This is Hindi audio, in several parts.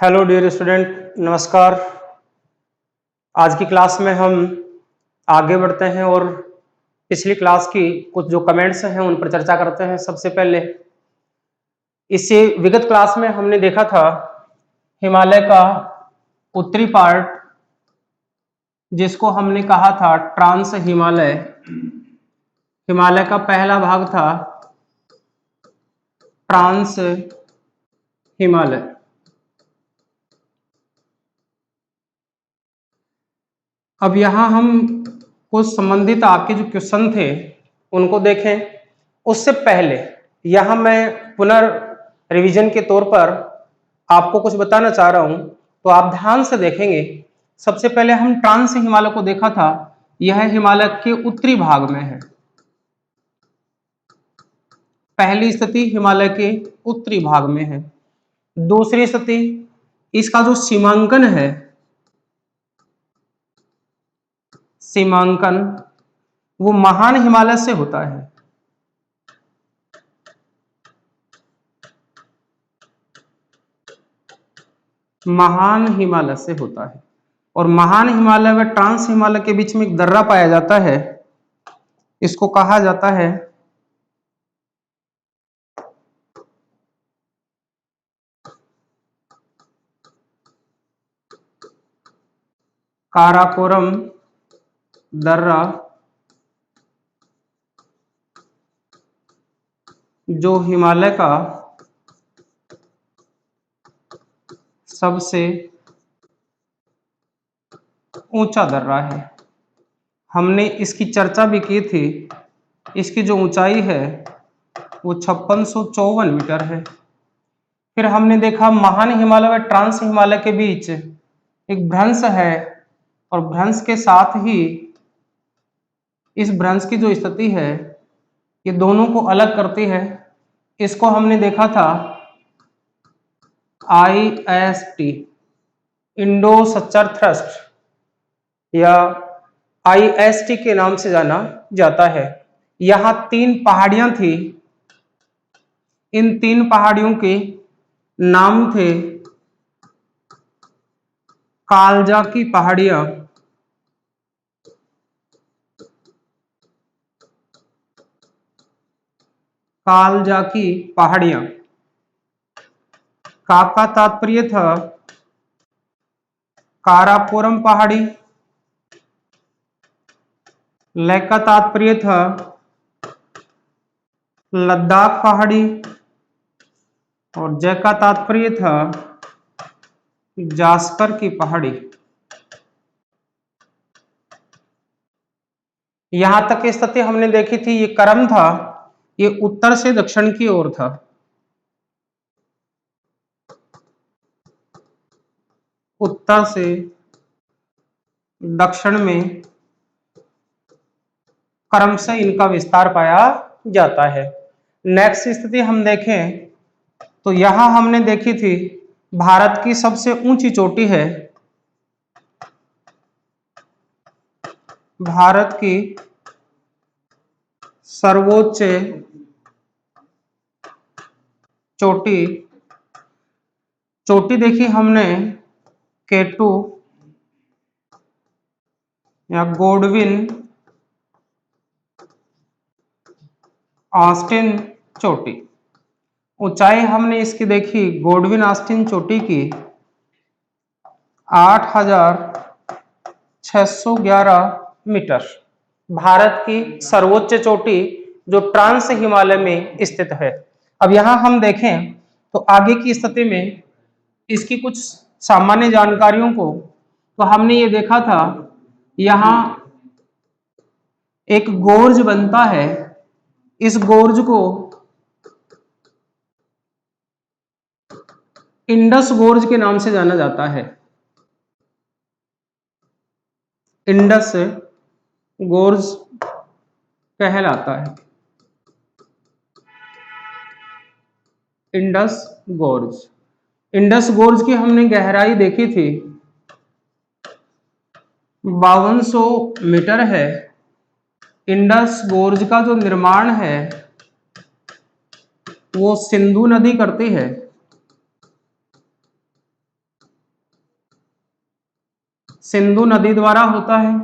हेलो डियर स्टूडेंट, नमस्कार। आज की क्लास में हम आगे बढ़ते हैं और पिछली क्लास की कुछ जो कमेंट्स हैं उन पर चर्चा करते हैं। सबसे पहले इससे विगत क्लास में हमने देखा था हिमालय का उत्तरी पार्ट, जिसको हमने कहा था ट्रांस हिमालय। हिमालय का पहला भाग था ट्रांस हिमालय। अब यहाँ हम कुछ संबंधित आपके जो क्वेश्चन थे उनको देखें। उससे पहले यहाँ मैं रिवीजन के तौर पर आपको कुछ बताना चाह रहा हूँ, तो आप ध्यान से देखेंगे। सबसे पहले हम ट्रांस हिमालय को देखा था, यह हिमालय के उत्तरी भाग में है। पहली स्थिति हिमालय के उत्तरी भाग में है। दूसरी स्थिति, इसका जो सीमांकन है, सीमांकन वो महान हिमालय से होता है। महान हिमालय से होता है। और महान हिमालय व ट्रांस हिमालय के बीच में एक दर्रा पाया जाता है, इसको कहा जाता है काराकोरम दर्रा, जो हिमालय का सबसे ऊंचा दर्रा है। हमने इसकी चर्चा भी की थी। इसकी जो ऊंचाई है वो 5654 मीटर है। फिर हमने देखा महान हिमालय व ट्रांस हिमालय के बीच एक भ्रंश है, और भ्रंश के साथ ही इस भ्रंश की जो स्थिति है ये दोनों को अलग करती है। इसको हमने देखा था IST, इंडो सच्चर थ्रस्ट, या IST के नाम से जाना जाता है। यहाँ 3 पहाड़ियां थी। इन 3 पहाड़ियों के नाम थे कालजा की पहाड़ियां, कालजा की पहाड़ियां। का तात्पर्य था काराकोरम पहाड़ी, ले का तात्पर्य था लद्दाख पहाड़ी, और जय का तात्पर्य था जास्कर की पहाड़ी। यहां तक की स्थिति हमने देखी थी। ये क्रम था, ये उत्तर से दक्षिण की ओर था। उत्तर से दक्षिण में क्रम से इनका विस्तार पाया जाता है। नेक्स्ट स्थिति हम देखें तो यहां हमने देखी थी भारत की सबसे ऊंची चोटी है, भारत की सर्वोच्च चोटी। चोटी देखी हमने K2 या गोडविन ऑस्टिन चोटी। ऊंचाई हमने इसकी देखी गोडविन ऑस्टिन चोटी की 8611 मीटर। भारत की सर्वोच्च चोटी जो ट्रांस हिमालय में स्थित है। अब यहां हम देखें तो आगे की स्थिति में इसकी कुछ सामान्य जानकारियों को, तो हमने ये देखा था यहां एक गोर्ज बनता है। इस गोर्ज को इंडस गोर्ज के नाम से जाना जाता है। इंडस गोर्ज कहलाता है। इंडस गोर्ज। इंडस गोर्ज की हमने गहराई देखी थी 5200 मीटर है। इंडस गोर्ज का जो निर्माण है वो सिंधु नदी करती है। सिंधु नदी द्वारा होता है।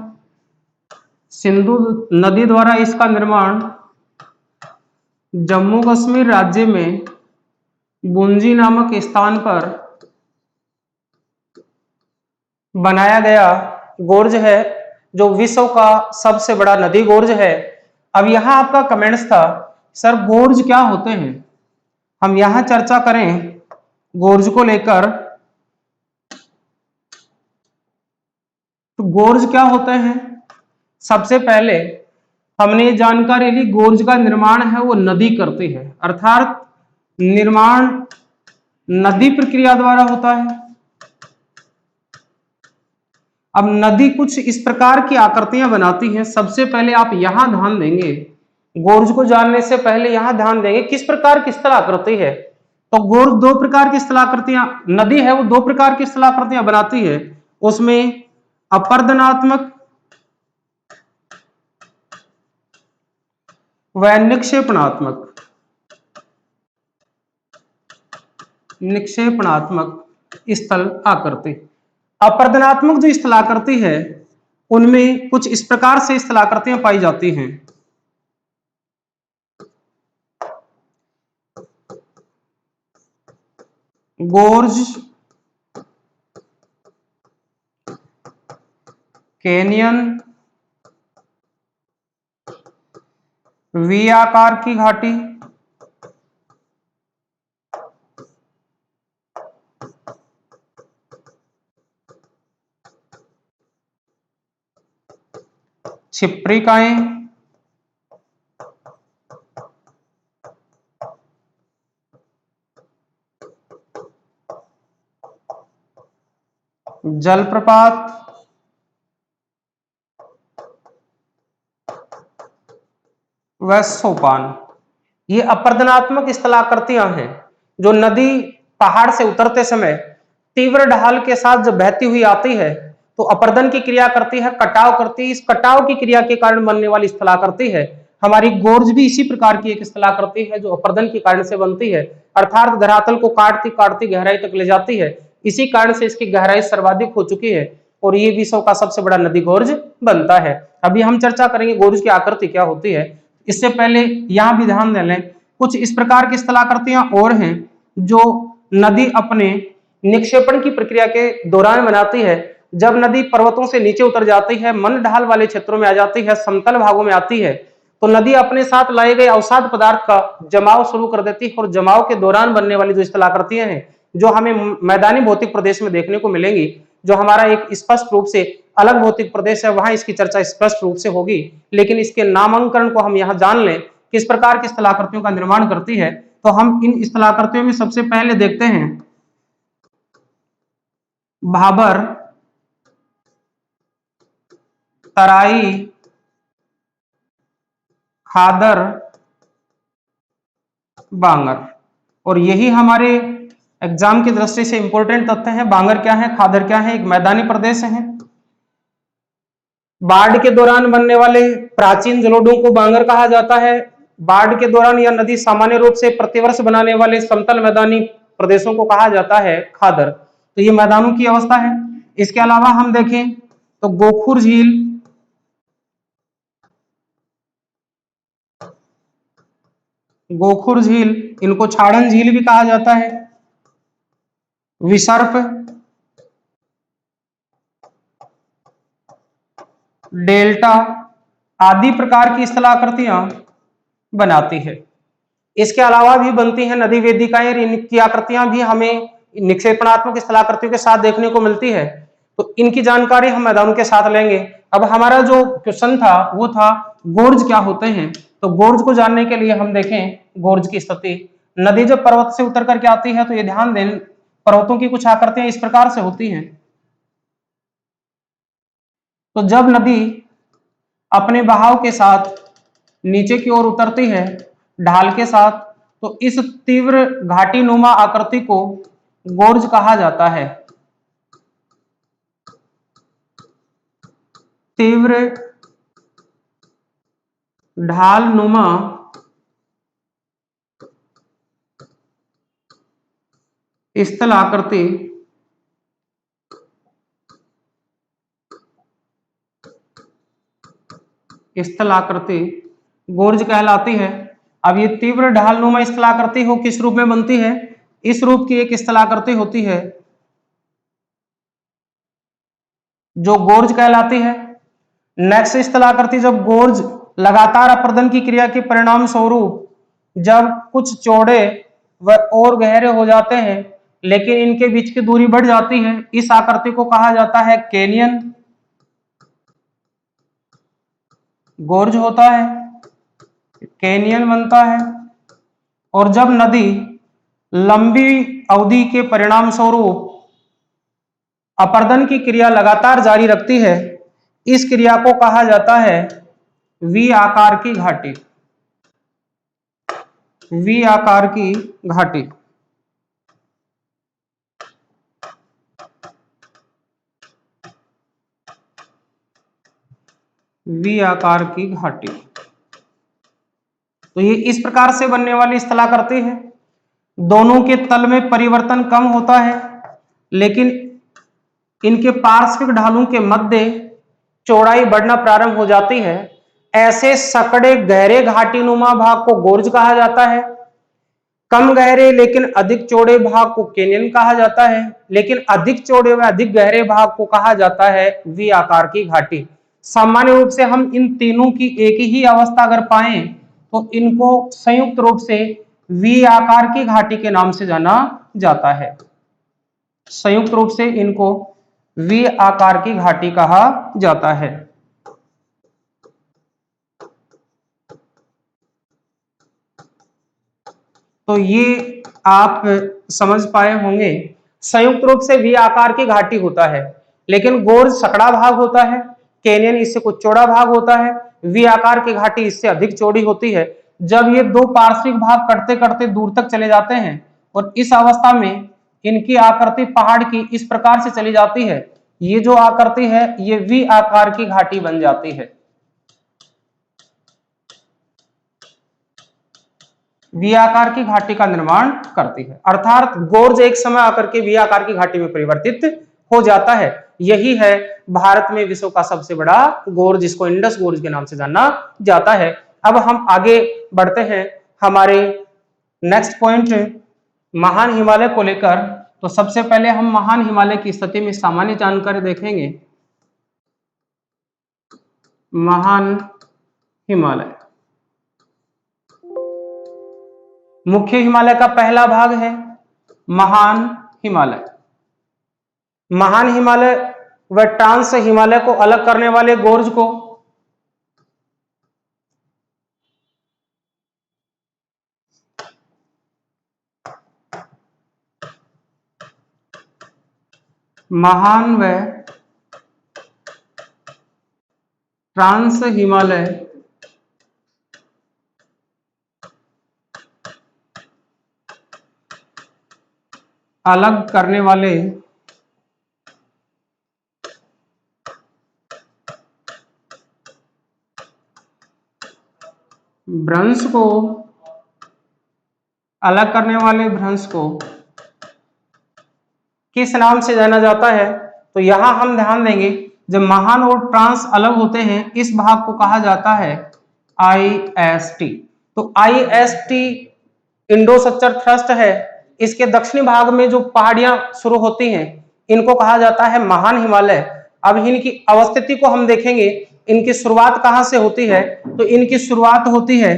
सिंधु नदी द्वारा इसका निर्माण जम्मू कश्मीर राज्य में बुंजी नामक स्थान पर बनाया गया गोर्ज है, जो विश्व का सबसे बड़ा नदी गोर्ज है। अब यहां आपका कमेंट्स था, सर गोर्ज क्या होते हैं। हम यहां चर्चा करें गोर्ज को लेकर, तो गोर्ज क्या होते हैं। सबसे पहले हमने जानकारी ली, गोर्ज का निर्माण है वो नदी करती है, अर्थात निर्माण नदी प्रक्रिया द्वारा होता है। अब नदी कुछ इस प्रकार की आकृतियां बनाती है। सबसे पहले आप यहां ध्यान देंगे, गोर्ज को जानने से पहले यहां ध्यान देंगे किस प्रकार की स्थलाकृति है। तो गोर्ज दो प्रकार की स्थलाकृतियां, नदी है वो दो प्रकार की स्थलाकृतियां बनाती है, उसमें अपर्दनात्मक व निक्षेपणात्मक स्थल आकृति। अपर्दनात्मक जो स्थलाकृति है उनमें कुछ इस प्रकार से स्थलाकृतियां पाई जाती हैं। गोर्ज, कैनियन, वी आकार की घाटी, छिप्रिकाएं, जलप्रपात, व सोपान, ये अपर्दनात्मक स्थलाकृतियां हैं जो नदी पहाड़ से उतरते समय तीव्र ढाल के साथ जब बहती हुई आती है तो अपर्दन की क्रिया करती है, कटाव करती है। इस कटाव की क्रिया के कारण बनने वाली स्थलाकृति है। हमारी गोर्ज भी इसी प्रकार की एक स्थलाकृति है जो अपर्दन के कारण से बनती है, अर्थात धरातल को काटती काटती गहराई तक ले जाती है। इसी कारण से इसकी गहराई सर्वाधिक हो चुकी है और ये विश्व का सबसे बड़ा नदी गोर्ज बनता है। अभी हम चर्चा करेंगे गोर्ज की आकृति क्या होती है। इससे पहले यहां भी ध्यान दे लें, कुछ इस प्रकार की स्थलाकृतियां और हैं जो नदी अपने निक्षेपण की प्रक्रिया के दौरान बनाती है। जब नदी पर्वतों से नीचे उतर जाती है, मंद ढाल वाले क्षेत्रों में आ जाती है, समतल भागों में आती है, तो नदी अपने साथ लाए गए अवसाद पदार्थ का जमाव शुरू कर देती है और जमाव के दौरान बनने वाली जो स्थलाकृतियां हैं जो हमें मैदानी भौतिक प्रदेश में देखने को मिलेंगी, जो हमारा एक स्पष्ट रूप से अलग भौतिक प्रदेश है, वहां इसकी चर्चा स्पष्ट रूप से होगी। लेकिन इसके नामांकन को हम यहां जान लें, किस प्रकार की स्थलाकृतियों का निर्माण करती है। तो हम इन स्थलाकृतियों में सबसे पहले देखते हैं भाबर, तराई, खादर, बांगर। और यही हमारे एग्जाम की दृष्टि से इंपॉर्टेंट तथ्य है। बांगर क्या है, खादर क्या है, एक मैदानी प्रदेश है। बाढ़ के दौरान बनने वाले प्राचीन जलोढ़ों को बांगर कहा जाता है। बाढ़ के दौरान यह नदी सामान्य रूप से प्रतिवर्ष बनाने वाले समतल मैदानी प्रदेशों को कहा जाता है खादर। तो ये मैदानों की अवस्था है। इसके अलावा हम देखें तो गोखुर झील, गोखुर झील, इनको छाड़न झील भी कहा जाता है, विसर्प, डेल्टा आदि प्रकार की स्थलाकृतियां बनाती है। इसके अलावा भी बनती हैं नदी वेदिकाएं, इनकी आकृतियां भी हमें निक्षेपणात्मक स्थलाकृतियों के साथ देखने को मिलती है। तो इनकी जानकारी हम मैदानों के साथ लेंगे। अब हमारा जो क्वेश्चन था वो था गोर्ज क्या होते हैं। तो गोर्ज को जानने के लिए हम देखें गोर्ज की स्थिति। नदी जब पर्वत से उतर करके आती है तो ये ध्यान दें, पर्वतों की कुछ आकृतियां इस प्रकार से होती हैं। तो जब नदी अपने बहाव के साथ नीचे की ओर उतरती है ढाल के साथ, तो इस तीव्र घाटी नुमा आकृति को गोर्ज कहा जाता है। तीव्र ढाल नुमा स्थल आकृति स्थलाकृति गोर्ज कहलाती है। अब ये तीव्र ढालनुमा स्थलाकृति हो किस रूप में बनती है? इस रूप की एक स्थलाकृति होती है जो गोर्ज कहलाती है। नेक्स्ट स्थलाकृति, जब गोर्ज लगातार अपर्दन की क्रिया के परिणाम स्वरूप जब कुछ चौड़े व और गहरे हो जाते हैं लेकिन इनके बीच की दूरी बढ़ जाती है, इस आकृति को कहा जाता है कैनियन। गोर्ज होता है, कैनियन बनता है। और जब नदी लंबी अवधि के परिणाम स्वरूप अपर्दन की क्रिया लगातार जारी रखती है, इस क्रिया को कहा जाता है वी आकार की घाटी। वी आकार की घाटी। वी आकार की घाटी। तो ये इस प्रकार से बनने वाली स्थलाकृति है। दोनों के तल में परिवर्तन कम होता है लेकिन इनके पार्श्विक ढालों के मध्य चौड़ाई बढ़ना प्रारंभ हो जाती है। ऐसे सकड़े गहरे घाटीनुमा भाग को गोर्ज कहा जाता है। कम गहरे लेकिन अधिक चौड़े भाग को कैनियन कहा जाता है, लेकिन अधिक चौड़े व अधिक गहरे भाग को कहा जाता है वी आकार की घाटी। सामान्य रूप से हम इन तीनों की एक ही अवस्था अगर पाएं तो इनको संयुक्त रूप से वी आकार की घाटी के नाम से जाना जाता है। संयुक्त रूप से इनको वी आकार की घाटी कहा जाता है। तो ये आप समझ पाए होंगे, संयुक्त रूप से वी आकार की घाटी होता है लेकिन गोर्ज सकड़ा भाग होता है, कैनियन इससे कुछ चौड़ा भाग होता है, वी आकार की घाटी इससे अधिक चौड़ी होती है। जब ये दो पार्श्विक भाग कटते कटते दूर तक चले जाते हैं और इस अवस्था में इनकी आकृति पहाड़ की इस प्रकार से चली जाती है, ये जो आकृति है ये वी आकार की घाटी बन जाती है। वी आकार की घाटी का निर्माण करती है, अर्थात गोर्ज एक समय आकर के वी आकार की घाटी में परिवर्तित हो जाता है। यही है भारत में विश्व का सबसे बड़ा गोर्ज, जिसको इंडस गोर्ज के नाम से जाना जाता है। अब हम आगे बढ़ते हैं हमारे नेक्स्ट पॉइंट महान हिमालय को लेकर। तो सबसे पहले हम महान हिमालय की स्थिति में सामान्य जानकारी देखेंगे। महान हिमालय मुख्य हिमालय का पहला भाग है महान हिमालय। महान हिमालय व ट्रांस हिमालय को अलग करने वाले गोर्ज को महान व ट्रांस हिमालय अलग करने वाले भ्रंश को किस नाम से जाना जाता है? तो यहां हम ध्यान देंगे, जब महान और ट्रांस अलग होते हैं इस भाग को कहा जाता है IST। तो IST इंडो सच्चर थ्रस्ट है। इसके दक्षिणी भाग में जो पहाड़ियां शुरू होती हैं इनको कहा जाता है महान हिमालय। अब इनकी अवस्थिति को हम देखेंगे, इनकी शुरुआत कहां से होती है? तो इनकी शुरुआत होती है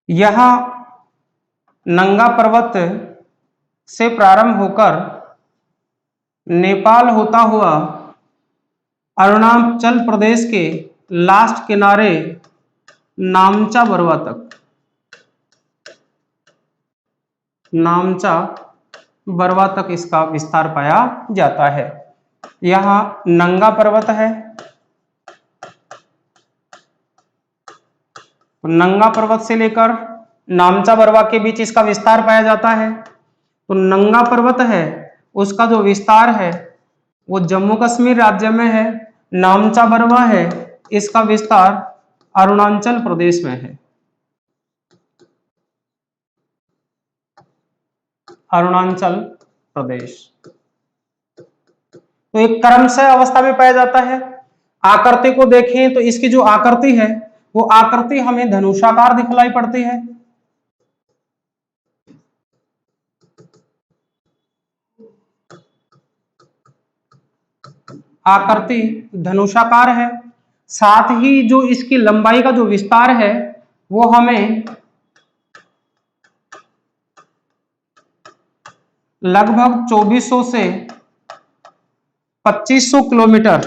यहां नंगा पर्वत से प्रारंभ होकर नेपाल होता हुआ अरुणाचल प्रदेश के लास्ट किनारे नामचा बरवा तक इसका विस्तार पाया जाता है। यहाँ नंगा पर्वत है, नंगा पर्वत से लेकर नामचा बरवा के बीच इसका विस्तार पाया जाता है। तो नंगा पर्वत है उसका जो विस्तार है वो जम्मू कश्मीर राज्य में है। नामचा बरवा है इसका विस्तार अरुणाचल प्रदेश में है। अरुणाचल प्रदेश। तो एक क्रमशः अवस्था में पाया जाता है। आकृति को देखें तो इसकी जो आकृति है वो आकृति हमें धनुषाकार दिखलाई पड़ती है। आकृति धनुषाकार है। साथ ही जो इसकी लंबाई का जो विस्तार है वो हमें लगभग 2400 से 2500 किलोमीटर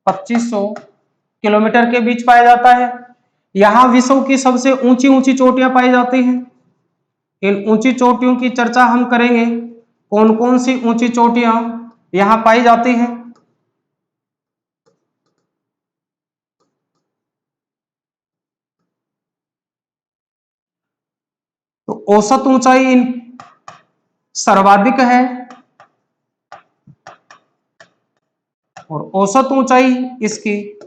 2500 किलोमीटर के बीच पाया जाता है। यहां विश्व की सबसे ऊंची ऊंची चोटियां पाई जाती हैं। इन ऊंची चोटियों की चर्चा हम करेंगे। कौन कौन सी ऊंची चोटियां यहां पाई जाती हैं। तो औसत ऊंचाई सर्वाधिक है और औसत ऊंचाई इसकी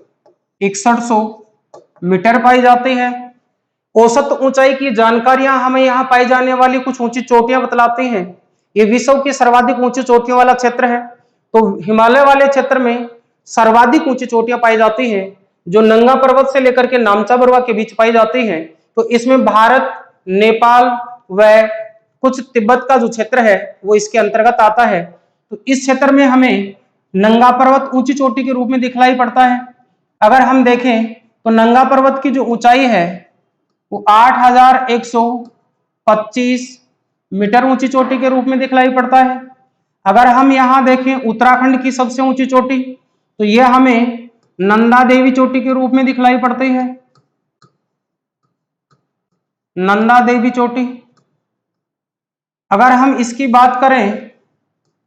6100 मीटर पाई जाती है। औसत ऊंचाई की जानकारियां हमें यहां पाई जाने वाली कुछ ऊंची चोटियां बतलाती हैं। ये विश्व की सर्वाधिक ऊंची चोटियों वाला क्षेत्र है। तो हिमालय वाले क्षेत्र में सर्वाधिक ऊंची चोटियां पाई जाती हैं जो नंगा पर्वत से लेकर के नामचा बरवा के बीच पाई जाती हैं। तो इसमें भारत, नेपाल व कुछ तिब्बत का जो क्षेत्र है वो इसके अंतर्गत आता है। तो इस क्षेत्र में हमें नंगा पर्वत ऊंची चोटी के रूप में दिखलाई पड़ता है। अगर हम देखें तो नंगा पर्वत की जो ऊंचाई है वो 8125 मीटर ऊंची चोटी के रूप में दिखलाई पड़ता है। अगर हम यहां देखें उत्तराखंड की सबसे ऊंची चोटी तो यह हमें नंदा देवी चोटी के रूप में दिखलाई पड़ती है। नंदा देवी चोटी। अगर हम इसकी बात करें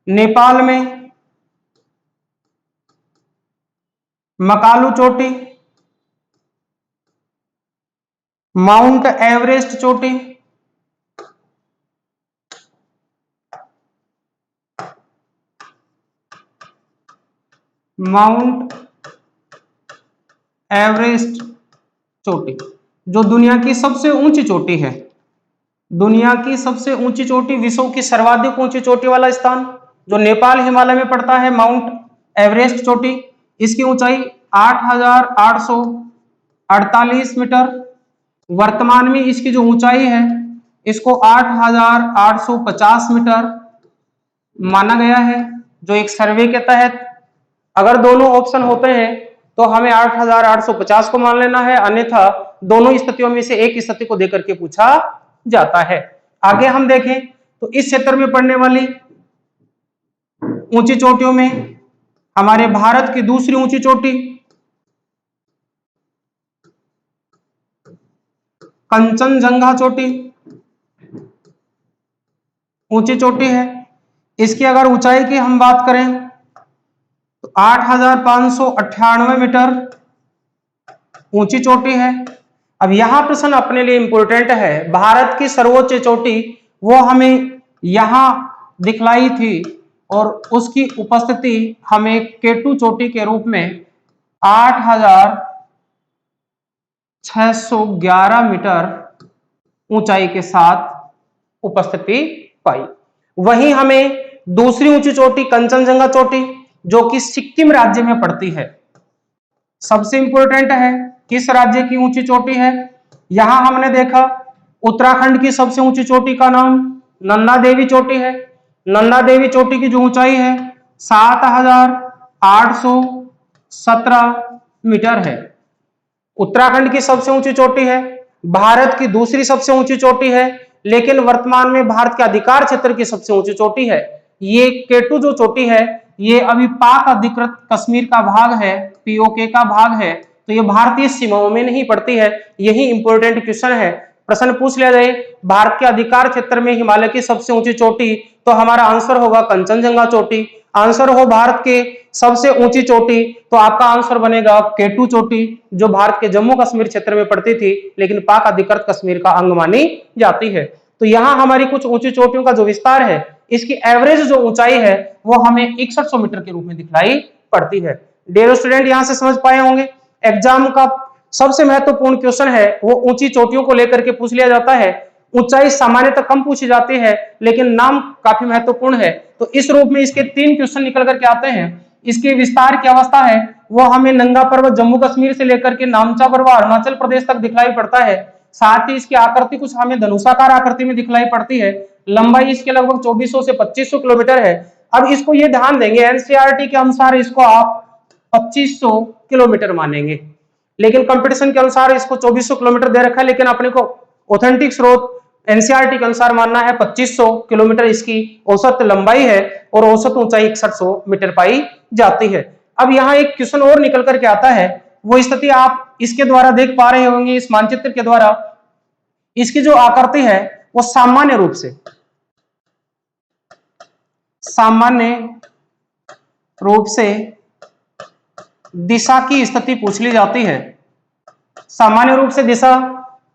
नेपाल में मकालू चोटी, माउंट एवरेस्ट चोटी, माउंट एवरेस्ट चोटी जो दुनिया की सबसे ऊंची चोटी है। दुनिया की सबसे ऊंची चोटी, विश्व की सर्वाधिक ऊंची चोटी वाला स्थान जो नेपाल हिमालय में पड़ता है, माउंट एवरेस्ट चोटी। इसकी ऊंचाई 8848 मीटर। वर्तमान में इसकी जो ऊंचाई है इसको 8850 मीटर माना गया है। जो एक सर्वे के तहत अगर दोनों ऑप्शन होते हैं तो हमें 8850 को मान लेना है, अन्यथा दोनों स्थितियों में से एक स्थिति को देकर के पूछा जाता है। आगे हम देखें तो इस क्षेत्र में पड़ने वाली ऊंची चोटियों में हमारे भारत की दूसरी ऊंची चोटी कंचनजंगा चोटी ऊंची चोटी है। इसकी अगर ऊंचाई की हम बात करें तो 8598 मीटर ऊंची चोटी है। अब यहां प्रश्न अपने लिए इंपॉर्टेंट है। भारत की सर्वोच्च चोटी वो हमें यहां दिखलाई थी और उसकी उपस्थिति हमें केटू चोटी के रूप में 8611 मीटर ऊंचाई के साथ उपस्थिति पाई। वहीं हमें दूसरी ऊंची चोटी कंचनजंगा चोटी जो कि सिक्किम राज्य में पड़ती है। सबसे इंपॉर्टेंट है किस राज्य की ऊंची चोटी है। यहां हमने देखा उत्तराखंड की सबसे ऊंची चोटी का नाम नंदा देवी चोटी है। नंदा देवी चोटी की जो ऊंचाई है 7817 मीटर है। उत्तराखंड की सबसे ऊंची चोटी है, भारत की दूसरी सबसे ऊंची चोटी है, लेकिन वर्तमान में भारत के अधिकार क्षेत्र की सबसे ऊंची चोटी है। ये केटू जो चोटी है ये अभी पाक अधिकृत कश्मीर का भाग है, पीओके का भाग है, तो ये भारतीय सीमाओं में नहीं पड़ती है। यही इंपॉर्टेंट क्वेश्चन है। प्रश्न पूछ लिया जाए भारत के अधिकार क्षेत्र में हिमालय की सबसे ऊंची चोटी, तो हमारा आंसर होगा कंचनजंगा चोटी। आंसर हो भारत के सबसे ऊंची चोटी, तो आपका आंसर बनेगा K2 चोटी, जो भारत के जम्मू कश्मीर क्षेत्र में पड़ती थी, लेकिन पाक अधिकृत कश्मीर का अंग मानी जाती है। तो यहाँ हमारी कुछ ऊंची चोटियों का जो विस्तार है, इसकी एवरेज जो ऊंचाई है वो हमें 6100 मीटर के रूप में दिखलाई पड़ती है। डियर स्टूडेंट, यहां से समझ पाए होंगे एग्जाम का सबसे महत्वपूर्ण क्वेश्चन है वो ऊंची चोटियों को लेकर के पूछ लिया जाता है। ऊंचाई सामान्यतः कम पूछी जाती है, लेकिन नाम काफी महत्वपूर्ण है। तो इस रूप में इसके 3 क्वेश्चन निकल करके आते हैं। इसके विस्तार की अवस्था है वो हमें नंगा पर्वत जम्मू कश्मीर से लेकर के नामचा पर्वत अरुणाचल प्रदेश तक दिखलाई पड़ता है। साथ ही इसकी आकृति कुछ हमें धनुषाकार आकृति में दिखलाई पड़ती है। लंबाई इसके लगभग 2400 से 2500 किलोमीटर है। अब इसको ये ध्यान देंगे, एनसीईआरटी के अनुसार इसको आप 2500 किलोमीटर मानेंगे, लेकिन कंपटीशन के अनुसार इसको 2400 किलोमीटर दे रखा है, लेकिन अपने को ऑथेंटिक स्रोत एनसीईआरटी के अनुसार मानना है 2500 किलोमीटर इसकी औसत लंबाई है और औसत ऊंचाई 6100 मीटर पाई जाती है। अब यहाँ एक क्वेश्चन और निकल करके आता है, वो स्थिति आप इसके द्वारा देख पा रहे होंगे, इस मानचित्र के द्वारा। इसकी जो आकृति है वो सामान्य रूप से दिशा की स्थिति पूछ ली जाती है। सामान्य रूप से दिशा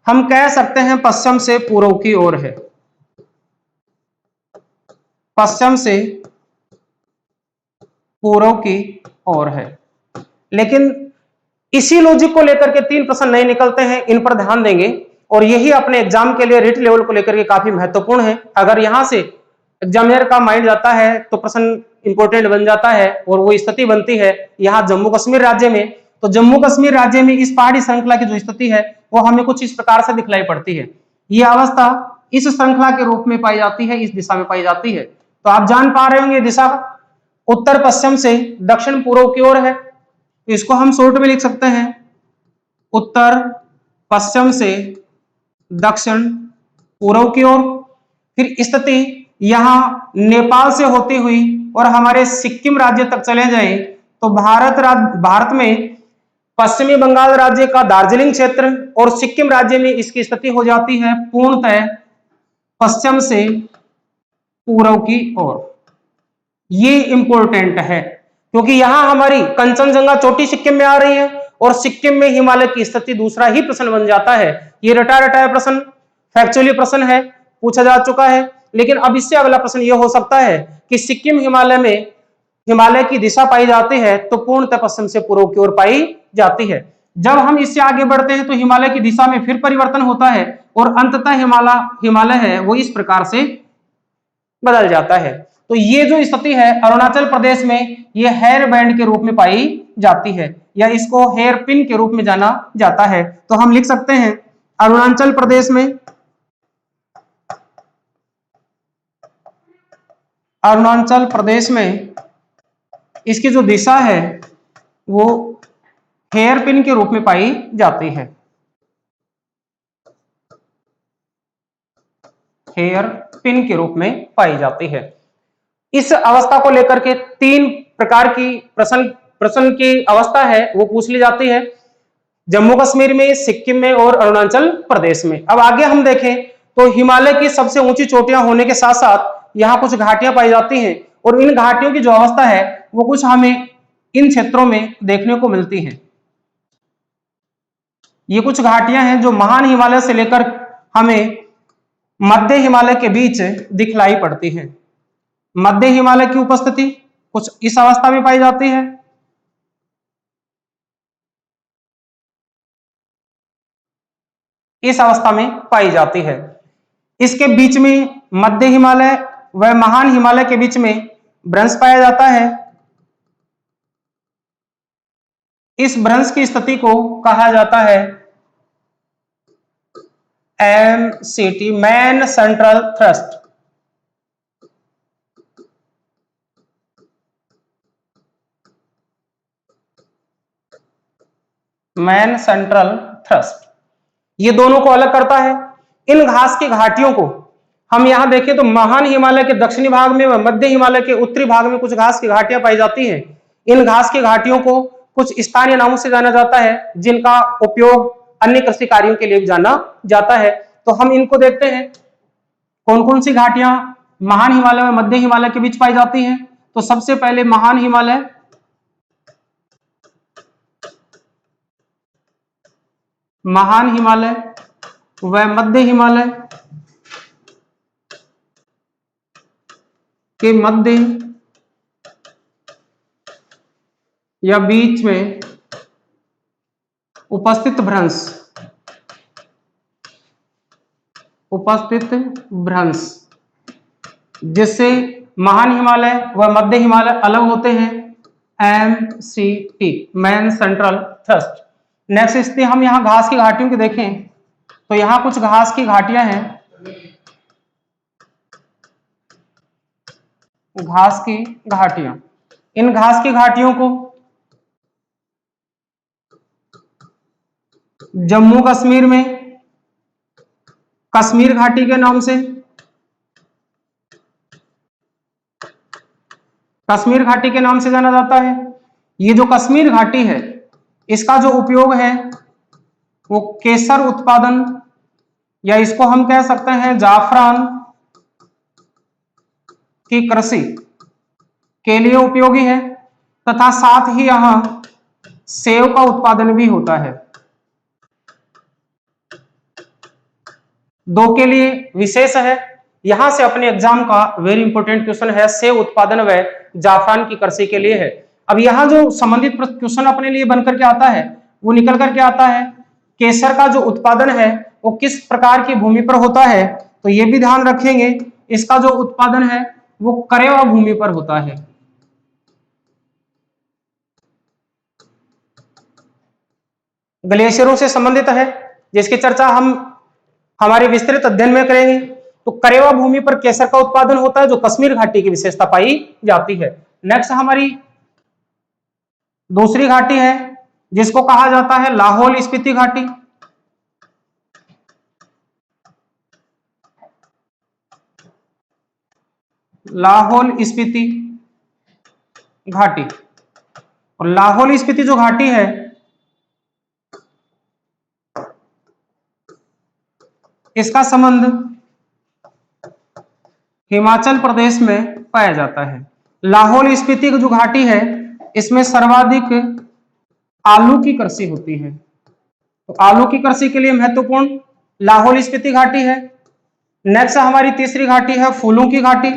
हम कह सकते हैं पश्चिम से पूर्व की ओर है, पश्चिम से पूर्व की ओर है। लेकिन इसी लॉजिक को लेकर के 3 प्रश्न नहीं निकलते हैं, इन पर ध्यान देंगे और यही अपने एग्जाम के लिए रिट लेवल को लेकर के काफी महत्वपूर्ण है। अगर यहां से एग्जामिनर का माइंड जाता है तो प्रश्न इंपॉर्टेंट बन जाता है और वो स्थिति बनती है यहाँ जम्मू कश्मीर राज्य में। तो जम्मू कश्मीर राज्य में इस पहाड़ी श्रृंखला की जो स्थिति है वो हमें कुछ इस प्रकार से दिखलाई पड़ती है। ये अवस्था इस श्रृंखला के रूप में पाई जाती है, इस दिशा में पाई जाती है। तो आप जान पा रहे होंगे दिशा उत्तर पश्चिम से दक्षिण पूर्व की ओर है। तो इसको हम शॉर्ट में लिख सकते हैं उत्तर पश्चिम से दक्षिण पूर्व की ओर। फिर स्थिति यहां नेपाल से होती हुई और हमारे सिक्किम राज्य तक चले जाए तो भारत में पश्चिमी बंगाल राज्य का दार्जिलिंग क्षेत्र और सिक्किम राज्य में इसकी स्थिति हो जाती है पूर्णतः पश्चिम से पूर्व की ओर। ये इंपॉर्टेंट है क्योंकि यहां हमारी कंचनजंगा चोटी सिक्किम में आ रही है और सिक्किम में हिमालय की स्थिति दूसरा ही प्रश्न बन जाता है। ये रटा रटाया प्रश्न, फैक्चुअली प्रश्न है, पूछा जा चुका है। लेकिन अब इससे अगला प्रश्न यह हो सकता है कि सिक्किम हिमालय में हिमालय की दिशा पाई जाती है तो पूर्णतः पश्चिम से पूर्व की ओर पाई जाती है। जब हम इससे आगे बढ़ते हैं तो हिमालय की दिशा में फिर परिवर्तन होता है और अंततः हिमालय है वो इस प्रकार से बदल जाता है। तो ये जो स्थिति है अरुणाचल प्रदेश में ये हेयर बैंड के रूप में पाई जाती है या इसको हेयर पिन के रूप में जाना जाता है। तो हम लिख सकते हैं अरुणाचल प्रदेश में इसकी जो दिशा है वो हेयर पिन के रूप में पाई जाती है। हेयर पिन के रूप में पाई जाती है। इस अवस्था को लेकर के 3 प्रकार की प्रश्न की अवस्था है वो पूछ ली जाती है जम्मू कश्मीर में, सिक्किम में और अरुणाचल प्रदेश में। अब आगे हम देखें तो हिमालय की सबसे ऊंची चोटियां होने के साथ साथ यहाँ कुछ घाटियां पाई जाती हैं और इन घाटियों की जो अवस्था है वो कुछ हमें इन क्षेत्रों में देखने को मिलती है। ये कुछ घाटियां हैं जो महान हिमालय से लेकर हमें मध्य हिमालय के बीच दिखलाई पड़ती है। मध्य हिमालय की उपस्थिति कुछ इस अवस्था में पाई जाती है। इस अवस्था में पाई जाती है। इसके बीच में मध्य हिमालय व महान हिमालय के बीच में भ्रंश पाया जाता है। इस भ्रंश की स्थिति को कहा जाता है MCT, man central thrust. Man central thrust ये दोनों को अलग करता है। इन घास की घाटियों को हम यहां देखें तो महान हिमालय के दक्षिणी भाग में व मध्य हिमालय के उत्तरी भाग में कुछ घास की घाटियां पाई जाती हैं। इन घास की घाटियों को कुछ स्थानीय नामों से जाना जाता है जिनका उपयोग अन्य कृषि कार्यों के लिए भी जाना जाता है। तो हम इनको देखते हैं कौन कौन सी घाटियां महान हिमालय व मध्य हिमालय के बीच पाई जाती हैं। तो सबसे पहले महान हिमालय, महान हिमालय व मध्य हिमालय के मध्य या बीच में उपस्थित भ्रंश, उपस्थित भ्रंश, जिससे महान हिमालय व मध्य हिमालय अलग होते हैं, MCT, main central thrust. Next स्थिति हम यहाँ घास की घाटियों की देखें तो यहाँ कुछ घास की घाटियां हैं, घास की घाटियां। इन घास की घाटियों को जम्मू कश्मीर में कश्मीर घाटी के नाम से, कश्मीर घाटी के नाम से जाना जाता है। ये जो कश्मीर घाटी है इसका जो उपयोग है वो केसर उत्पादन या इसको हम कह सकते हैं जाफरान की कृषि के लिए उपयोगी है, तथा साथ ही यहां सेब का उत्पादन भी होता है। दो के लिए विशेष है, यहां से अपने एग्जाम का वेरी इंपॉर्टेंट क्वेश्चन है, सेब उत्पादन व जाफरान की कृषि के लिए है। अब यहां जो संबंधित क्वेश्चन अपने लिए बनकर के आता है वो निकल करके आता है, केसर का जो उत्पादन है वो किस प्रकार की भूमि पर होता है, तो ये भी ध्यान रखेंगे, इसका जो उत्पादन है वो करेवा भूमि पर होता है। ग्लेशियरों से संबंधित है, जिसकी चर्चा हम हमारे विस्तृत अध्ययन में करेंगे। तो करेवा भूमि पर केसर का उत्पादन होता है, जो कश्मीर घाटी की विशेषता पाई जाती है। नेक्स्ट हमारी दूसरी घाटी है जिसको कहा जाता है लाहौल स्पीति घाटी। लाहौल स्पीति घाटी, और लाहौल स्पीति जो घाटी है इसका संबंध हिमाचल प्रदेश में पाया जाता है। लाहौल स्पीति की जो घाटी है इसमें सर्वाधिक आलू की कृषि होती है, तो आलू की कृषि के लिए महत्वपूर्ण लाहौल स्पीति घाटी है। नेक्स्ट हमारी तीसरी घाटी है फूलों की घाटी।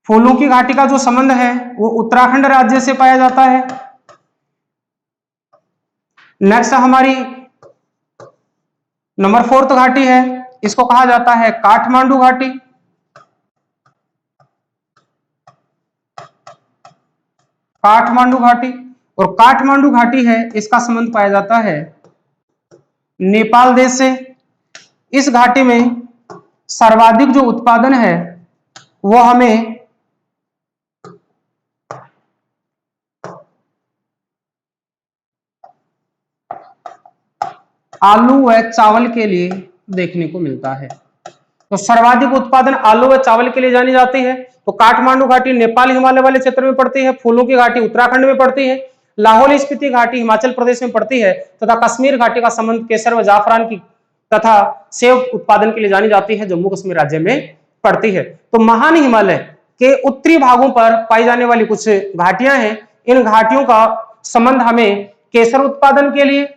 फूलों की घाटी का जो संबंध है वो उत्तराखंड राज्य से पाया जाता है। नेक्स्ट हमारी नंबर 4 घाटी है, इसको कहा जाता है काठमांडू घाटी। काठमांडू घाटी, और काठमांडू घाटी है इसका संबंध पाया जाता है नेपाल देश से। इस घाटी में सर्वाधिक जो उत्पादन है वो हमें आलू व चावल के लिए देखने को मिलता है। तो सर्वाधिक उत्पादन आलू व चावल के लिए जानी जाती है। तो काठमांडू घाटी नेपाल हिमालय वाले क्षेत्र में पड़ती है, फूलों की घाटी उत्तराखंड में पड़ती है, लाहौल स्पीति घाटी हिमाचल प्रदेश में पड़ती है, तथा कश्मीर घाटी का संबंध केसर व जाफरान की तथा सेब उत्पादन के लिए जानी जाती है, जम्मू कश्मीर राज्य में पड़ती है। तो महान हिमालय के उत्तरी भागों पर पाई जाने वाली कुछ घाटियां हैं। इन घाटियों का संबंध हमें केसर उत्पादन के लिए,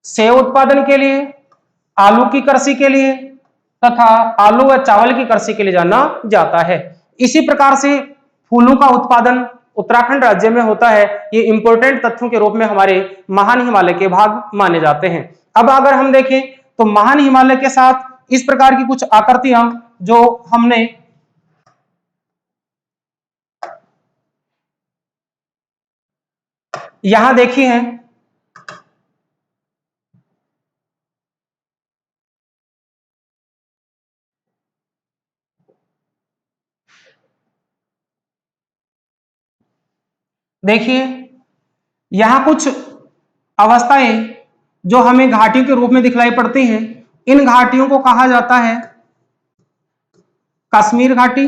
सेब उत्पादन के लिए, आलू की कृषि के लिए तथा आलू व चावल की कृषि के लिए जाना जाता है। इसी प्रकार से फूलों का उत्पादन उत्तराखंड राज्य में होता है। ये इंपॉर्टेंट तथ्यों के रूप में हमारे महान हिमालय के भाग माने जाते हैं। अब अगर हम देखें तो महान हिमालय के साथ इस प्रकार की कुछ आकृतियां जो हमने यहां देखी हैं, देखिए यहां कुछ अवस्थाएं जो हमें घाटियों के रूप में दिखलाई पड़ती हैं। इन घाटियों को कहा जाता है कश्मीर घाटी,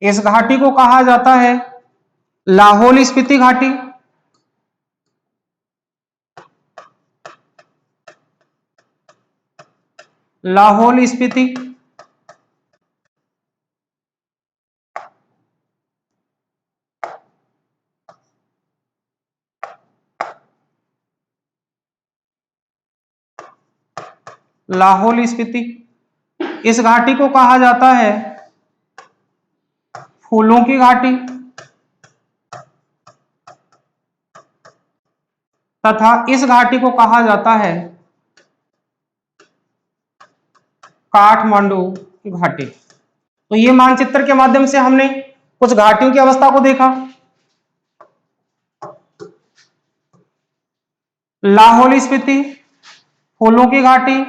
इस घाटी को कहा जाता है लाहौल स्पीति घाटी, लाहौल स्पीति, लाहौल स्पीति। इस घाटी को कहा जाता है फूलों की घाटी तथा इस घाटी को कहा जाता है काठमांडू घाटी। तो ये मानचित्र के माध्यम से हमने कुछ घाटियों की अवस्था को देखा। लाहौल स्पीति, फूलों की घाटी,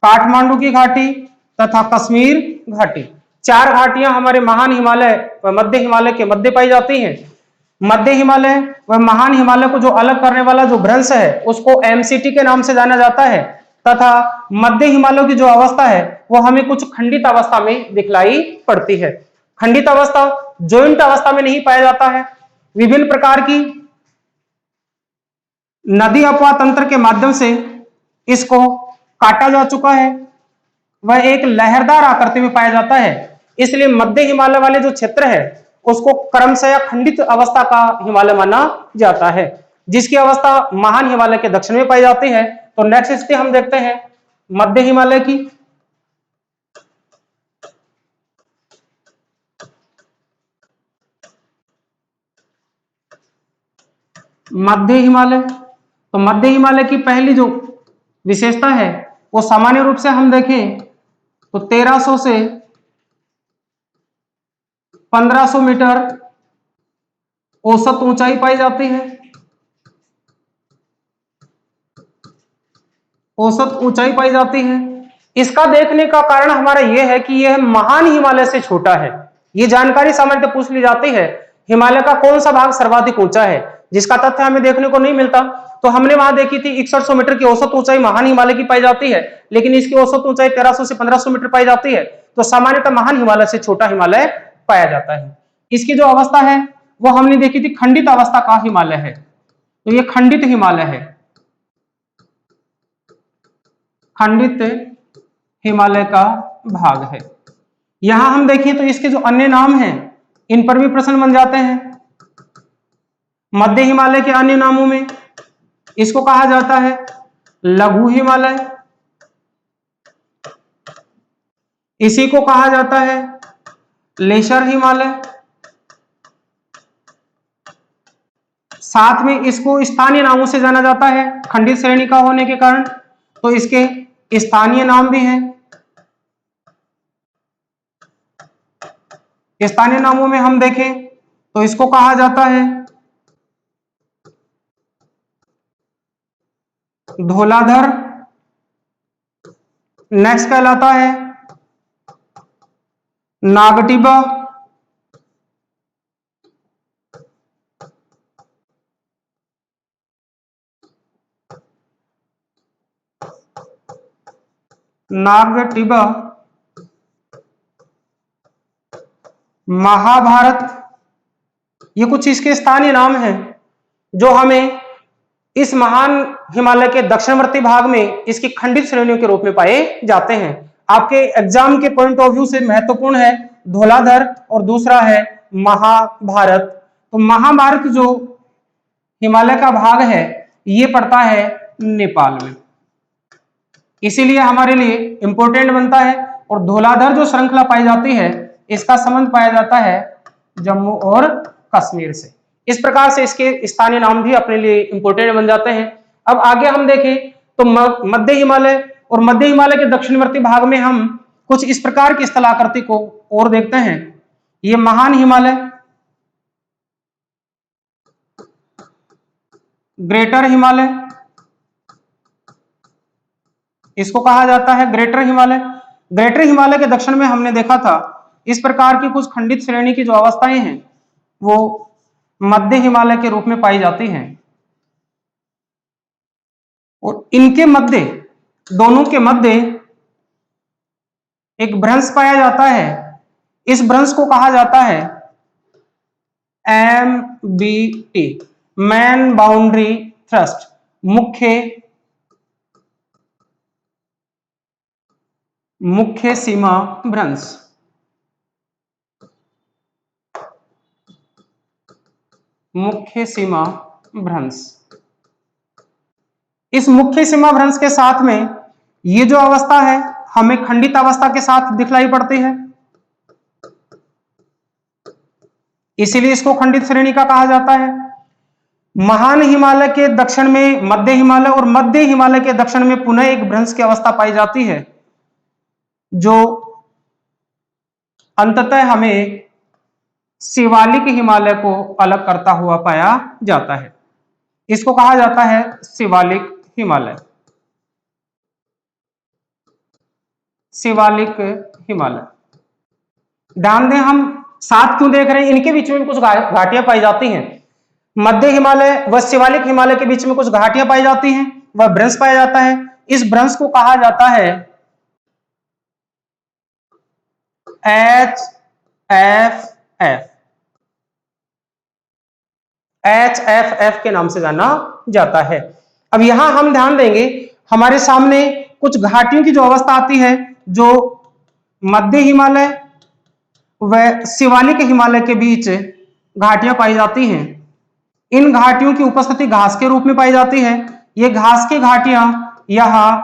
काठमांडू की घाटी तथा कश्मीर घाटी। चार घाटियां हमारे महान हिमालय व मध्य हिमालय के मध्य पाई जाती हैं। मध्य हिमालय व महान हिमालय को जो अलग करने वाला जो भ्रंश है उसको एमसीटी के नाम से जाना जाता है तथा मध्य हिमालय की जो अवस्था है वो हमें कुछ खंडित अवस्था में दिखलाई पड़ती है। खंडित अवस्था जॉइंट अवस्था में नहीं पाया जाता है। विभिन्न प्रकार की नदी अपवाह तंत्र के माध्यम से इसको काटा जा चुका है, वह एक लहरदार आकृति में पाया जाता है। इसलिए मध्य हिमालय वाले जो क्षेत्र है उसको क्रमशः खंडित अवस्था का हिमालय माना जाता है, जिसकी अवस्था महान हिमालय के दक्षिण में पाई जाती है। तो नेक्स्ट स्थिति हम देखते हैं मध्य हिमालय की। मध्य हिमालय, तो मध्य हिमालय की पहली जो विशेषता है वो सामान्य रूप से हम देखें तो 1300 से 1500 मीटर औसत ऊंचाई पाई जाती है। औसत ऊंचाई पाई जाती है। इसका देखने का कारण हमारा यह है कि यह महान हिमालय से छोटा है। यह जानकारी सामान्यतः पूछ ली जाती है हिमालय का कौन सा भाग सर्वाधिक ऊंचा है, जिसका तथ्य हमें देखने को नहीं मिलता। तो हमने वहां देखी थी 6100 मीटर की औसत ऊंचाई महान हिमालय की पाई जाती है, लेकिन इसकी औसत ऊंचाई 1300 से 1500 मीटर पाई जाती है। तो सामान्यतः महान हिमालय से छोटा हिमालय पाया जाता है। इसकी जो अवस्था है वो हमने देखी थी खंडित अवस्था का हिमालय है। तो ये खंडित हिमालय है, खंडित हिमालय का भाग है। यहां हम देखें तो इसके जो अन्य नाम हैं इन पर भी प्रश्न बन जाते हैं। मध्य हिमालय के अन्य नामों में इसको कहा जाता है लघु हिमालय, इसी को कहा जाता है लेशर हिमालय, साथ में इसको स्थानीय नामों से जाना जाता है खंडित श्रेणी का होने के कारण, तो इसके स्थानीय नाम भी हैं। स्थानीय नामों में हम देखें तो इसको कहा जाता है धौलाधर, नेक्स्ट कहलाता है नागटिबा, नागटिबा, महाभारत। ये कुछ इसके स्थानीय नाम हैं जो हमें इस महान हिमालय के दक्षिणवर्ती भाग में इसकी खंडित श्रेणियों के रूप में पाए जाते हैं। आपके एग्जाम के पॉइंट ऑफ व्यू से महत्वपूर्ण है धौलाधर और दूसरा है महाभारत। तो महाभारत जो हिमालय का भाग है ये पड़ता है नेपाल में, इसीलिए हमारे लिए इंपॉर्टेंट बनता है। और धौलाधर जो श्रृंखला पाई जाती है इसका संबंध पाया जाता है जम्मू और कश्मीर से। इस प्रकार से इसके स्थानीय नाम भी अपने लिए इंपॉर्टेंट बन जाते हैं। अब आगे हम देखें तो मध्य हिमालय और मध्य हिमालय के दक्षिणवर्ती भाग में हम कुछ इस प्रकार की स्थलाकृति को और देखते हैं। ये महान हिमालय, ग्रेटर हिमालय, इसको कहा जाता है ग्रेटर हिमालय। ग्रेटर हिमालय के दक्षिण में हमने देखा था इस प्रकार की कुछ खंडित श्रेणी की जो अवस्थाएं हैं वो मध्य हिमालय के रूप में पाई जाती हैं, और इनके मध्य, दोनों के मध्य एक भ्रंश पाया जाता है। इस भ्रंश को कहा जाता है MBT, मैन बाउंड्री थ्रस्ट, मुख्य मुख्य सीमा भ्रंश। मुख्य सीमा भ्रंश। इस मुख्य सीमा भ्रंश के साथ में ये जो अवस्था है हमें खंडित अवस्था के साथ दिखलाई पड़ती है, इसीलिए इसको खंडित श्रेणी का कहा जाता है। महान हिमालय के दक्षिण में मध्य हिमालय और मध्य हिमालय के दक्षिण में पुनः एक भ्रंश की अवस्था पाई जाती है जो अंततः हमें शिवालिक हिमालय को अलग करता हुआ पाया जाता है। इसको कहा जाता है शिवालिक हिमालय। शिवालिक हिमालय। ध्यान दें, हम साथ क्यों देख रहे हैं, इनके बीच में कुछ घाटियां पाई जाती हैं। मध्य हिमालय व शिवालिक हिमालय के बीच में कुछ घाटियां पाई जाती हैं, वह भ्रंश पाया जाता है। इस भ्रंश को कहा जाता है HFF। HFF के नाम से जाना जाता है। अब यहां हम ध्यान देंगे, हमारे सामने कुछ घाटियों की जो अवस्था आती है जो मध्य हिमालय व शिवालिक हिमालय के बीच घाटियां पाई जाती हैं। इन घाटियों की उपस्थिति घास के रूप में पाई जाती है। ये घास की घाटियां यहां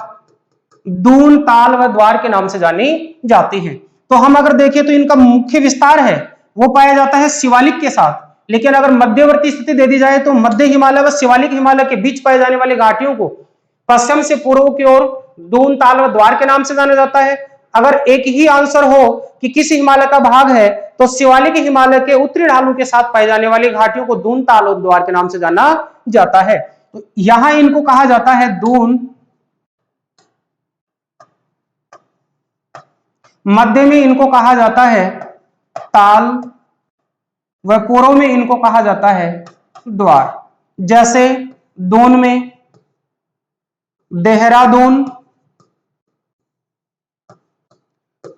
दून, ताल व द्वार के नाम से जानी जाती हैं। तो हम अगर देखें तो इनका मुख्य विस्तार है वो पाया जाता है शिवालिक के साथ, लेकिन अगर मध्यवर्ती स्थिति दे दी जाए तो मध्य हिमालय व शिवालिक हिमालय के बीच पाए जाने वाली घाटियों को पश्चिम से पूर्व की ओर दून, ताल व द्वार के नाम से जाना जाता है। अगर एक ही आंसर हो कि किस हिमालय का भाग है तो शिवालिक हिमालय के उत्तरी ढालों के साथ पाई जाने वाली घाटियों को दून, ताल और द्वार के नाम से जाना जाता है। तो यहां इनको कहा जाता है दून, मध्य में इनको कहा जाता है ताल व पूर्व में इनको कहा जाता है द्वार। जैसे दून में देहरादून,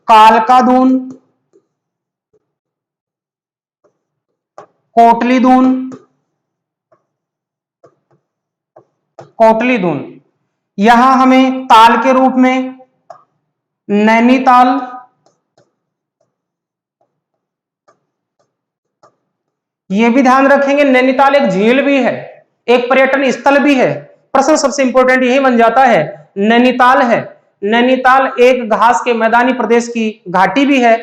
कालका दून, कोटली दून, कोटली दून। यहां हमें ताल के रूप में नैनीताल, ये भी ध्यान रखेंगे नैनीताल एक झील भी है, एक पर्यटन स्थल भी है। प्रश्न सबसे इंपॉर्टेंट यही बन जाता है, नैनीताल है। नैनीताल एक घास के मैदानी प्रदेश की घाटी भी है,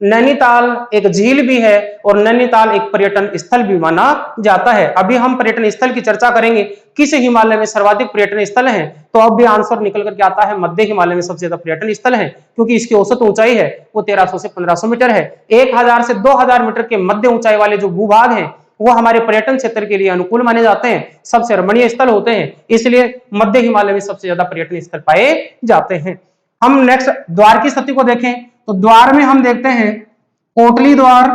नैनीताल एक झील भी है और नैनीताल एक पर्यटन स्थल भी माना जाता है। अभी हम पर्यटन स्थल की चर्चा करेंगे, किस हिमालय में सर्वाधिक पर्यटन स्थल हैं, तो अब भी आंसर निकल करके आता है मध्य हिमालय में सबसे ज्यादा पर्यटन स्थल है, क्योंकि इसकी औसत ऊंचाई है वो 1300 से 1500 मीटर है। 1000 से 2000 मीटर के मध्य ऊंचाई वाले जो भूभाग हैं वो हमारे पर्यटन क्षेत्र के लिए अनुकूल माने जाते हैं, सबसे रमणीय स्थल होते हैं, इसलिए मध्य हिमालय में सबसे ज्यादा पर्यटन स्थल पाए जाते हैं। हम नेक्स्ट द्वार की स्थिति को देखें तो द्वार में हम देखते हैं कोटली द्वार,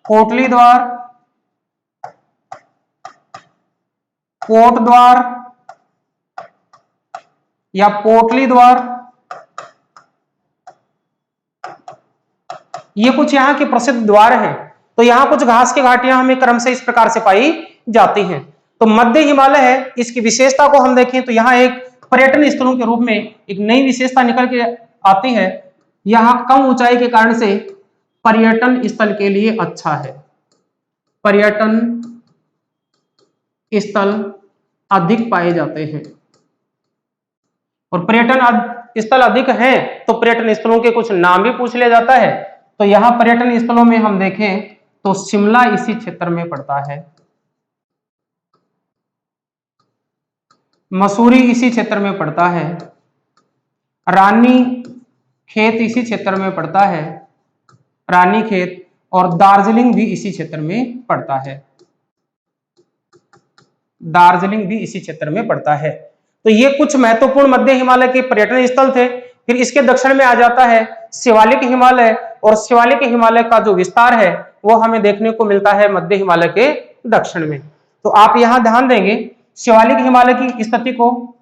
कोटली द्वार, कोट द्वार या पोटली द्वार। ये कुछ यहाँ के प्रसिद्ध द्वार हैं। तो यहाँ कुछ घास की घाटियां हमें क्रम से इस प्रकार से पाई जाती हैं। तो मध्य हिमालय है, इसकी विशेषता को हम देखें तो यहाँ एक पर्यटन स्थलों के रूप में एक नई विशेषता निकल के आती है। यहाँ कम ऊंचाई के कारण से पर्यटन स्थल के लिए अच्छा है, पर्यटन स्थल अधिक पाए जाते हैं। और पर्यटन स्थल अधिक हैं तो पर्यटन स्थलों के कुछ नाम भी पूछ लिया जाता है। तो यहां पर्यटन स्थलों में हम देखें तो शिमला इसी क्षेत्र में पड़ता है, मसूरी इसी क्षेत्र में पड़ता है, रानी खेत इसी क्षेत्र में पड़ता है, रानी खेत, और दार्जिलिंग भी इसी क्षेत्र में पड़ता है, दार्जिलिंग भी इसी क्षेत्र में पड़ता है। तो ये कुछ महत्वपूर्ण मध्य हिमालय के पर्यटन स्थल थे। फिर इसके दक्षिण में आ जाता है शिवालिक हिमालय, और शिवालिक हिमालय का जो विस्तार है वो हमें देखने को मिलता है मध्य हिमालय के दक्षिण में। तो आप यहां ध्यान देंगे शिवालिक हिमालय की स्थिति को,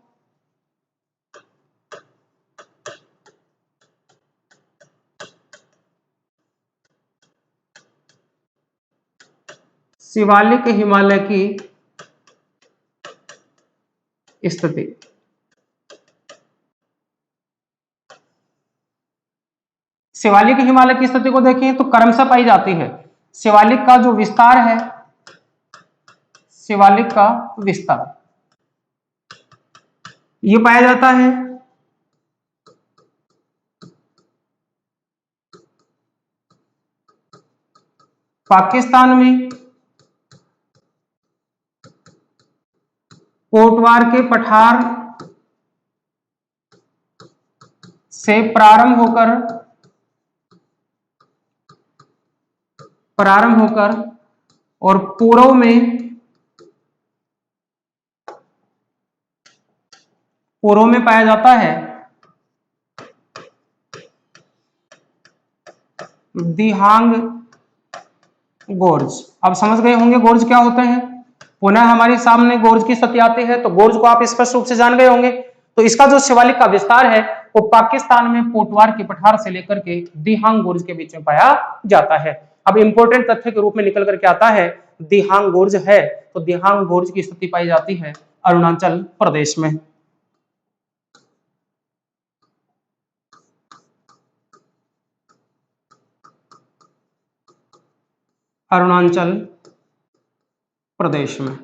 शिवालिक हिमालय की स्थिति शिवालिक हिमालय की स्थिति को देखें तो क्रमशः पाई जाती है। शिवालिक का जो विस्तार है, शिवालिक का विस्तार ये पाया जाता है पाकिस्तान में कोटवार के पठार से प्रारंभ होकर और पूर्व में पाया जाता है दिहांग गोर्ज। अब समझ गए होंगे गोर्ज क्या होते हैं। पुनः हमारे सामने गोर्ज की स्थिति आती है तो गोर्ज को आप स्पष्ट रूप से जान गए होंगे। तो इसका जो शिवालिक का विस्तार है वो पाकिस्तान में पोटवार के पठार से लेकर के दिहांग गोर्ज के बीच में पाया जाता है। अब इंपॉर्टेंट तथ्य के रूप में निकल करके आता है दिहांग गोर्ज है, तो दिहांग गोर्ज की स्थिति पाई जाती है अरुणाचल प्रदेश में। अरुणाचल प्रदेश में।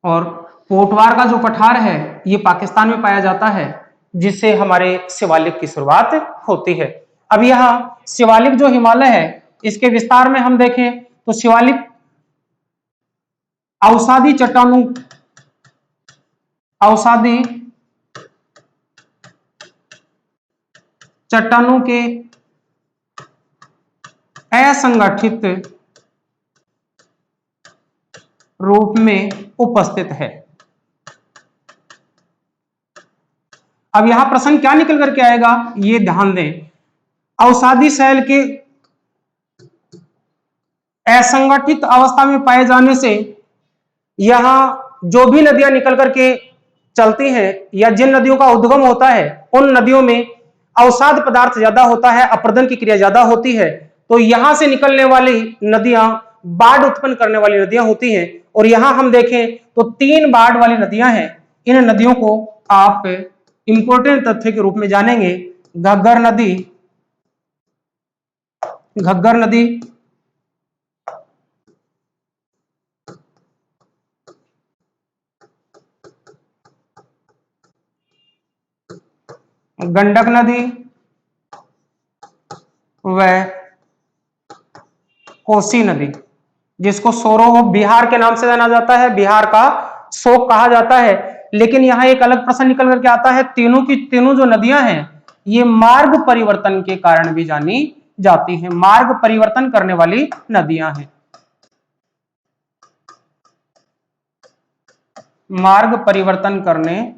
और पोटवार का जो पठार है ये पाकिस्तान में पाया जाता है, जिससे हमारे शिवालिक की शुरुआत होती है। अब यह शिवालिक जो हिमालय है इसके विस्तार में हम देखें तो शिवालिक अवसादी चट्टानों के असंगठित रूप में उपस्थित है। अब यहां प्रश्न क्या निकल करके आएगा ये ध्यान दें। अवसादी शैल के असंगठित अवस्था में पाए जाने से यहां जो भी नदियां निकल करके चलती हैं या जिन नदियों का उद्गम होता है उन नदियों में अवसाद पदार्थ ज्यादा होता है, अपरदन की क्रिया ज्यादा होती है। तो यहां से निकलने वाली नदियां बाढ़ उत्पन्न करने वाली नदियां होती हैं। और यहां हम देखें तो 3 बाढ़ वाली नदियां हैं। इन नदियों को आप इंपॉर्टेंट तथ्य के रूप में जानेंगे। घग्गर नदी, गंडक नदी व कोसी नदी, जिसको सोरो ऑफ बिहार के नाम से जाना जाता है, बिहार का शोक कहा जाता है। लेकिन यहां एक अलग प्रश्न निकल करके आता है, तीनों की तीनों जो नदियां हैं ये मार्ग परिवर्तन के कारण भी जानी जाती हैं। मार्ग परिवर्तन करने वाली नदियां हैं, मार्ग परिवर्तन करने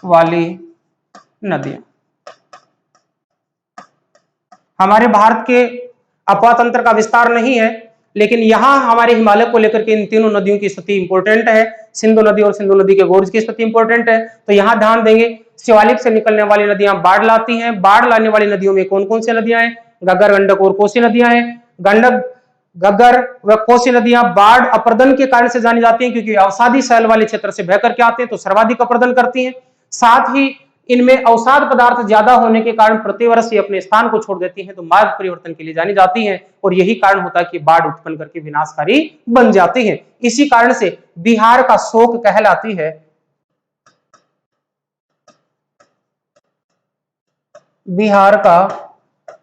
वाली नदियां। हमारे भारत के अपवा तंत्र का विस्तार नहीं है, लेकिन यहां हमारे हिमालय को लेकर के इन तीनों नदियों की स्थिति इंपॉर्टेंट है। सिंधु नदी और सिंधु नदी के गोर्ज की स्थिति इंपॉर्टेंट है। तो यहां ध्यान देंगे शिवालिक से निकलने वाली नदियां बाढ़ लाती हैं। बाढ़ लाने वाली नदियों में कौन कौन सी नदियां हैं? घग्गर, गंडक और कोसी नदियां हैं। गंडक, घग्गर व कोसी नदियां बाढ़ अपर्दन के कारण से जानी जाती हैं, क्योंकि अवसादी शैल वाले क्षेत्र से बह करके आते हैं तो सर्वाधिक अपर्दन करती हैं। साथ ही इनमें अवसाद पदार्थ ज्यादा होने के कारण प्रतिवर्ष ये अपने स्थान को छोड़ देती हैं, तो मार्ग परिवर्तन के लिए जानी जाती हैं। और यही कारण होता है कि बाढ़ उत्पन्न करके विनाशकारी बन जाती हैं। इसी कारण से बिहार का शोक कहलाती है, बिहार का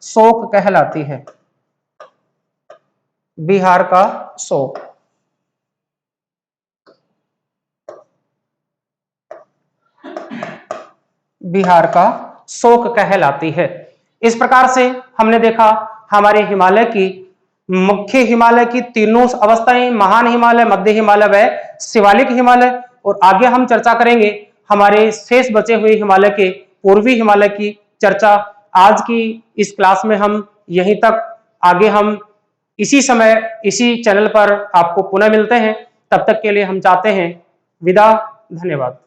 शोक कहलाती है, बिहार का शोक। बिहार का शोक कहलाती है। इस प्रकार से हमने देखा हमारे हिमालय की, मुख्य हिमालय की तीनों अवस्थाएं, महान हिमालय, मध्य हिमालय व शिवालिक हिमालय। और आगे हम चर्चा करेंगे हमारे शेष बचे हुए हिमालय के, पूर्वी हिमालय की चर्चा। आज की इस क्लास में हम यहीं तक, आगे हम इसी समय इसी चैनल पर आपको पुनः मिलते हैं। तब तक के लिए हम चाहते हैं विदा। धन्यवाद।